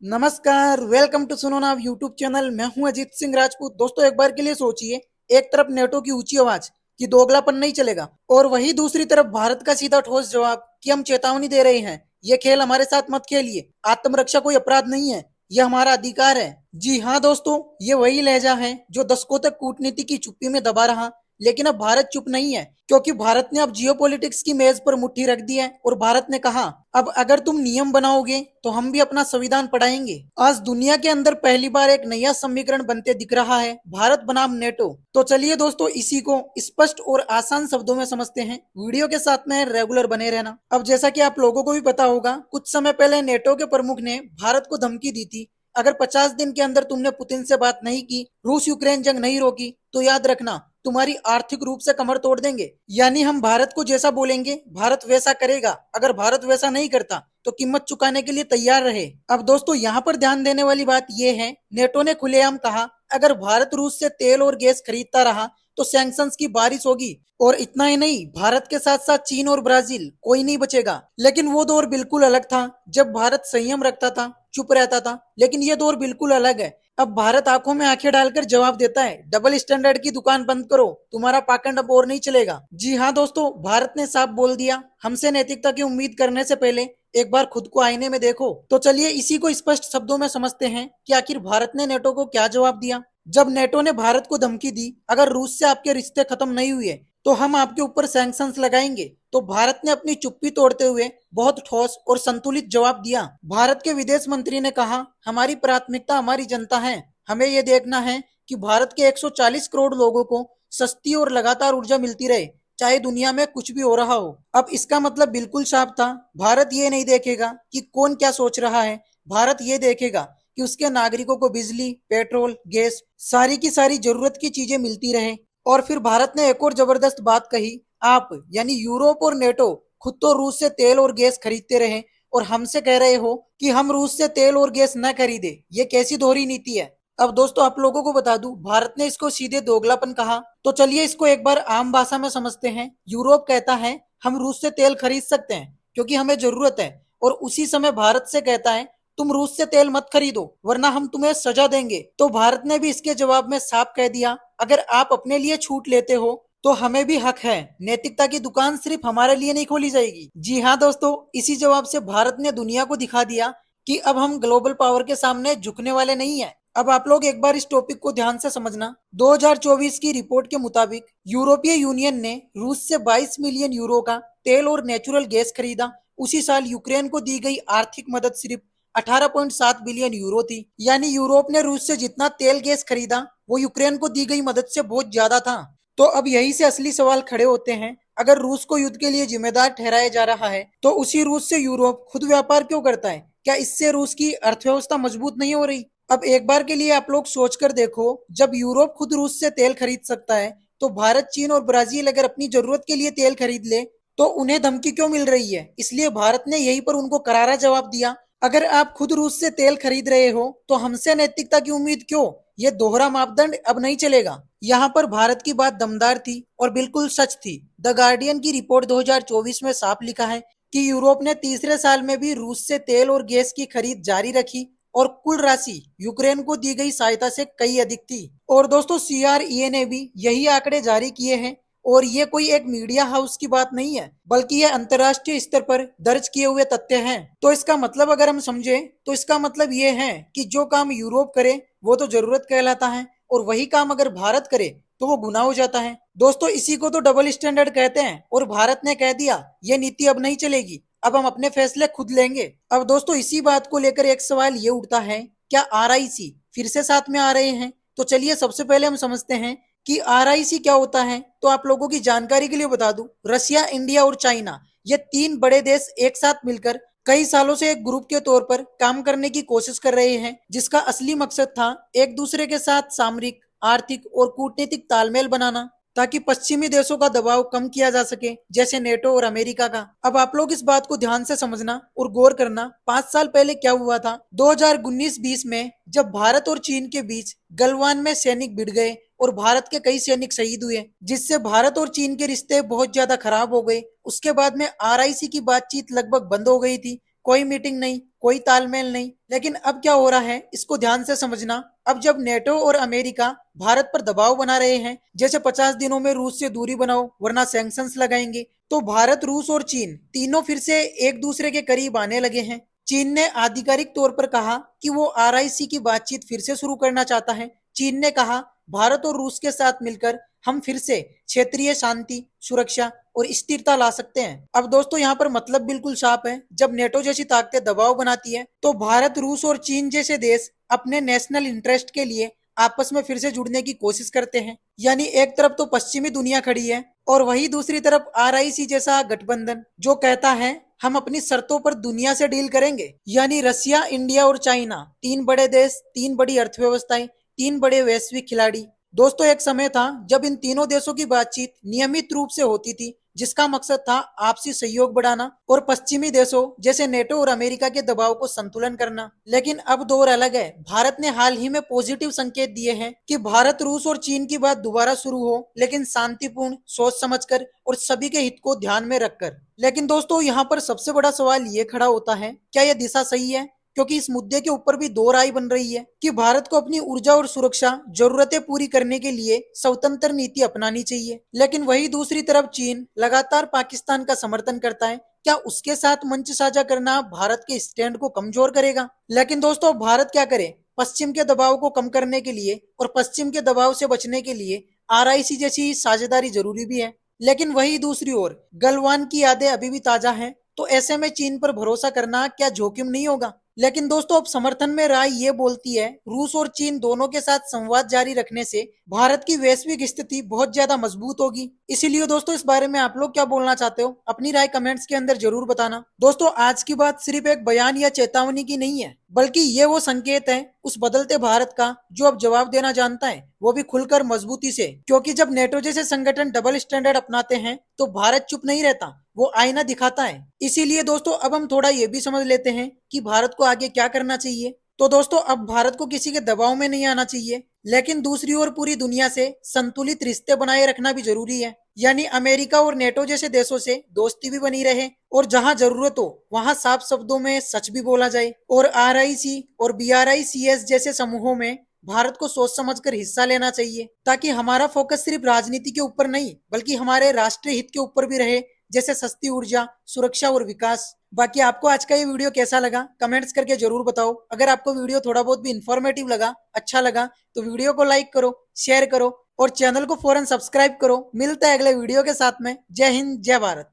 नमस्कार, welcome to सुनो नाव YouTube channel. मैं हूं अजीत सिंह राजपूत। दोस्तों, एक बार के लिए सोचिए, एक तरफ नेटो की ऊंची आवाज कि दोगलापन नहीं चलेगा, और वही दूसरी तरफ भारत का सीधा ठोस जवाब कि हम चेतावनी दे रहे हैं, ये खेल हमारे साथ मत खेलिए। आत्मरक्षा कोई अपराध नहीं है, ये हमारा अधिकार है। जी हाँ दोस्तों, ये वही लहजा है जो दशकों तक कूटनीति की चुप्पी में दबा रहा। लेकिन अब भारत चुप नहीं है, क्योंकि भारत ने अब जियोपॉलिटिक्स की मेज पर मुट्ठी रख दी है और भारत ने कहा, अब अगर तुम नियम बनाओगे तो हम भी अपना संविधान पढ़ाएंगे। आज दुनिया के अंदर पहली बार एक नया समीकरण बनते दिख रहा है, भारत बनाम नेटो। तो चलिए दोस्तों, इसी को स्पष्ट और आसान शब्दों में समझते हैं। वीडियो के साथ में रेगुलर बने रहना। अब जैसा कि आप लोगों को भी पता होगा, कुछ समय पहले नेटो के प्रमुख ने भारत को धमकी दी थी, अगर 50 दिन के अंदर तुमने पुतिन से बात नहीं की, रूस यूक्रेन जंग नहीं रोकी, तो याद रखना तुम्हारी आर्थिक रूप से कमर तोड़ देंगे। यानी हम भारत को जैसा बोलेंगे भारत वैसा करेगा। अगर भारत वैसा नहीं करता तो कीमत चुकाने के लिए तैयार रहे। अब दोस्तों, यहाँ पर ध्यान देने वाली बात यह है, नेटो ने खुलेआम कहा, अगर भारत रूस से तेल और गैस खरीदता रहा तो सैंक्शंस की बारिश होगी। और इतना ही नहीं, भारत के साथ साथ चीन और ब्राजील, कोई नहीं बचेगा। लेकिन वो दौर बिल्कुल अलग था, जब भारत संयम रखता था, चुप रहता था। लेकिन ये दौर बिल्कुल अलग है। अब भारत आंखों में आंखें डालकर जवाब देता है, डबल स्टैंडर्ड की दुकान बंद करो, तुम्हारा पाखंड अब और नहीं चलेगा। जी हाँ दोस्तों, भारत ने साफ बोल दिया, हमसे नैतिकता की उम्मीद करने से पहले एक बार खुद को आईने में देखो। तो चलिए इसी को स्पष्ट शब्दों में समझते हैं कि आखिर भारत ने नेटो को क्या जवाब दिया। जब नेटो ने भारत को धमकी दी, अगर रूस से आपके रिश्ते खत्म नहीं हुए तो हम आपके ऊपर सैंक्शंस लगाएंगे, तो भारत ने अपनी चुप्पी तोड़ते हुए बहुत ठोस और संतुलित जवाब दिया। भारत के विदेश मंत्री ने कहा, हमारी प्राथमिकता हमारी जनता है। हमें यह देखना है कि भारत के 140 करोड़ लोगों को सस्ती और लगातार ऊर्जा मिलती रहे, चाहे दुनिया में कुछ भी हो रहा हो। अब इसका मतलब बिल्कुल साफ था, भारत ये नहीं देखेगा कि कौन क्या सोच रहा है, भारत ये देखेगा कि उसके नागरिकों को बिजली, पेट्रोल, गैस, सारी की सारी जरूरत की चीजें मिलती रहे। और फिर भारत ने एक और जबरदस्त बात कही, आप यानी यूरोप और नेटो खुद तो रूस से तेल और गैस खरीदते रहे, और हमसे कह रहे हो कि हम रूस से तेल और गैस न खरीदे। ये कैसी दोहरी नीति है। अब दोस्तों, आप लोगों को बता दूं, भारत ने इसको सीधे दोगलापन कहा। तो चलिए इसको एक बार आम भाषा में समझते हैं। यूरोप कहता है, हम रूस से तेल खरीद सकते हैं क्योंकि हमें जरूरत है, और उसी समय भारत से कहता है, तुम रूस से तेल मत खरीदो वरना हम तुम्हें सजा देंगे। तो भारत ने भी इसके जवाब में साफ कह दिया, अगर आप अपने लिए छूट लेते हो तो हमें भी हक है। नैतिकता की दुकान सिर्फ हमारे लिए नहीं खोली जाएगी। जी हाँ दोस्तों, इसी जवाब से भारत ने दुनिया को दिखा दिया कि अब हम ग्लोबल पावर के सामने झुकने वाले नहीं है। अब आप लोग एक बार इस टॉपिक को ध्यान से समझना। 2024 की रिपोर्ट के मुताबिक यूरोपीय यूनियन ने रूस से 22 मिलियन यूरो का तेल और नेचुरल गैस खरीदा। उसी साल यूक्रेन को दी गई आर्थिक मदद सिर्फ 18.7 बिलियन यूरो थी। यानी यूरोप ने रूस से जितना तेल गैस खरीदा, वो यूक्रेन को दी गई मदद से बहुत ज्यादा था। तो अब यही से असली सवाल खड़े होते हैं, अगर रूस को युद्ध के लिए जिम्मेदार ठहराया जा रहा है, तो उसी रूस से यूरोप खुद व्यापार क्यों करता है? क्या इससे रूस की अर्थव्यवस्था मजबूत नहीं हो रही? अब एक बार के लिए आप लोग सोचकर देखो, जब यूरोप खुद रूस से तेल खरीद सकता है, तो भारत, चीन और ब्राजील अगर अपनी जरूरत के लिए तेल खरीद ले, तो उन्हें धमकी क्यों मिल रही है? इसलिए भारत ने यहीं पर उनको करारा जवाब दिया, अगर आप खुद रूस से तेल खरीद रहे हो तो हमसे नैतिकता की उम्मीद क्यों? ये दोहरा मापदंड अब नहीं चलेगा। यहाँ पर भारत की बात दमदार थी और बिल्कुल सच थी। द गार्डियन की रिपोर्ट 2024 में साफ लिखा है कि यूरोप ने तीसरे साल में भी रूस से तेल और गैस की खरीद जारी रखी, और कुल राशि यूक्रेन को दी गई सहायता से कई अधिक थी। और दोस्तों, CREA ने भी यही आंकड़े जारी किए हैं, और ये कोई एक मीडिया हाउस की बात नहीं है, बल्कि ये अंतर्राष्ट्रीय स्तर पर दर्ज किए हुए तथ्य हैं। तो इसका मतलब अगर हम समझे, तो इसका मतलब ये है कि जो काम यूरोप करे वो तो जरूरत कहलाता है, और वही काम अगर भारत करे तो वो गुनाह हो जाता है। दोस्तों, इसी को तो डबल स्टैंडर्ड कहते हैं, और भारत ने कह दिया ये नीति अब नहीं चलेगी, अब हम अपने फैसले खुद लेंगे। अब दोस्तों, इसी बात को लेकर एक सवाल ये उठता है, क्या RIC फिर से साथ में आ रहे हैं? तो चलिए सबसे पहले हम समझते हैं कि RIC क्या होता है। तो आप लोगों की जानकारी के लिए बता दूं, रसिया, इंडिया और चाइना, ये तीन बड़े देश एक साथ मिलकर कई सालों से एक ग्रुप के तौर पर काम करने की कोशिश कर रहे हैं, जिसका असली मकसद था एक दूसरे के साथ सामरिक, आर्थिक और कूटनीतिक तालमेल बनाना, ताकि पश्चिमी देशों का दबाव कम किया जा सके, जैसे नेटो और अमेरिका का। अब आप लोग इस बात को ध्यान से समझना और गौर करना, 5 साल पहले क्या हुआ था। 2019-20 में जब भारत और चीन के बीच गलवान में सैनिक भिड़ गए और भारत के कई सैनिक शहीद हुए, जिससे भारत और चीन के रिश्ते बहुत ज्यादा खराब हो गए। उसके बाद में RIC की बातचीत लगभग बंद हो गई थी, कोई मीटिंग नहीं, कोई तालमेल नहीं। लेकिन अब क्या हो रहा है इसको ध्यान से समझना। अब जब नेटो और अमेरिका भारत पर दबाव बना रहे हैं, जैसे 50 दिनों में रूस से दूरी बनाओ वरना सैंक्शंस लगाएंगे, तो भारत, रूस और चीन तीनों फिर से एक दूसरे के करीब आने लगे हैं। चीन ने आधिकारिक तौर पर कहा कि वो आरआईसी की बातचीत फिर से शुरू करना चाहता है। चीन ने कहा, भारत और रूस के साथ मिलकर हम फिर से क्षेत्रीय शांति, सुरक्षा और स्थिरता ला सकते हैं। अब दोस्तों यहाँ पर मतलब बिल्कुल साफ है। जब नेटो जैसी ताकतें दबाव बनाती है तो भारत, रूस और चीन जैसे देश अपने नेशनल इंटरेस्ट के लिए आपस में फिर से जुड़ने की कोशिश करते हैं। यानी एक तरफ तो पश्चिमी दुनिया खड़ी है और वही दूसरी तरफ आरआईसी जैसा गठबंधन जो कहता है हम अपनी शर्तों पर दुनिया से डील करेंगे। यानी रसिया, इंडिया और चाइना, तीन बड़े देश, तीन बड़ी अर्थव्यवस्थाएं, तीन बड़े वैश्विक खिलाड़ी। दोस्तों एक समय था जब इन तीनों देशों की बातचीत नियमित रूप से होती थी, जिसका मकसद था आपसी सहयोग बढ़ाना और पश्चिमी देशों जैसे नेटो और अमेरिका के दबाव को संतुलन करना। लेकिन अब दौर अलग है। भारत ने हाल ही में पॉजिटिव संकेत दिए हैं कि भारत, रूस और चीन की बात दोबारा शुरू हो, लेकिन शांतिपूर्ण, सोच समझकर और सभी के हित को ध्यान में रखकर। लेकिन दोस्तों यहाँ पर सबसे बड़ा सवाल ये खड़ा होता है, क्या यह दिशा सही है? क्योंकि इस मुद्दे के ऊपर भी दो राय बन रही है कि भारत को अपनी ऊर्जा और सुरक्षा जरूरतें पूरी करने के लिए स्वतंत्र नीति अपनानी चाहिए, लेकिन वही दूसरी तरफ चीन लगातार पाकिस्तान का समर्थन करता है। क्या उसके साथ मंच साझा करना भारत के स्टैंड को कमजोर करेगा? लेकिन दोस्तों भारत क्या करे? पश्चिम के दबाव को कम करने के लिए और पश्चिम के दबाव से बचने के लिए आरआईसी जैसी साझेदारी जरूरी भी है। लेकिन वही दूसरी ओर गलवान की यादें अभी भी ताजा हैं, तो ऐसे में चीन पर भरोसा करना क्या जोखिम नहीं होगा? लेकिन दोस्तों अब समर्थन में राय ये बोलती है, रूस और चीन दोनों के साथ संवाद जारी रखने से भारत की वैश्विक स्थिति बहुत ज्यादा मजबूत होगी। इसीलिए दोस्तों इस बारे में आप लोग क्या बोलना चाहते हो? अपनी राय कमेंट्स के अंदर जरूर बताना। दोस्तों आज की बात सिर्फ एक बयान या चेतावनी की नहीं है, बल्कि ये वो संकेत है उस बदलते भारत का जो अब जवाब देना जानता है, वो भी खुलकर मजबूती से। क्योंकि जब नेटो जैसे संगठन डबल स्टैंडर्ड अपनाते हैं तो भारत चुप नहीं रहता, वो आईना दिखाता है। इसीलिए दोस्तों अब हम थोड़ा ये भी समझ लेते हैं कि भारत को आगे क्या करना चाहिए। तो दोस्तों अब भारत को किसी के दबाव में नहीं आना चाहिए, लेकिन दूसरी ओर पूरी दुनिया से संतुलित रिश्ते बनाए रखना भी जरूरी है। यानी अमेरिका और नेटो जैसे देशों से दोस्ती भी बनी रहे और जहां जरूरत हो वहां साफ शब्दों में सच भी बोला जाए। और आरआईसी और बीआरआईसीएस जैसे समूहों में भारत को सोच समझकर हिस्सा लेना चाहिए, ताकि हमारा फोकस सिर्फ राजनीति के ऊपर नहीं बल्कि हमारे राष्ट्रीय हित के ऊपर भी रहे, जैसे सस्ती ऊर्जा, सुरक्षा और विकास। बाकी आपको आज का ये वीडियो कैसा लगा कमेंट्स करके जरूर बताओ। अगर आपको वीडियो थोड़ा बहुत भी इंफॉर्मेटिव लगा, अच्छा लगा, तो वीडियो को लाइक करो, शेयर करो और चैनल को फौरन सब्सक्राइब करो। मिलता है अगले वीडियो के साथ में। जय हिंद, जय भारत।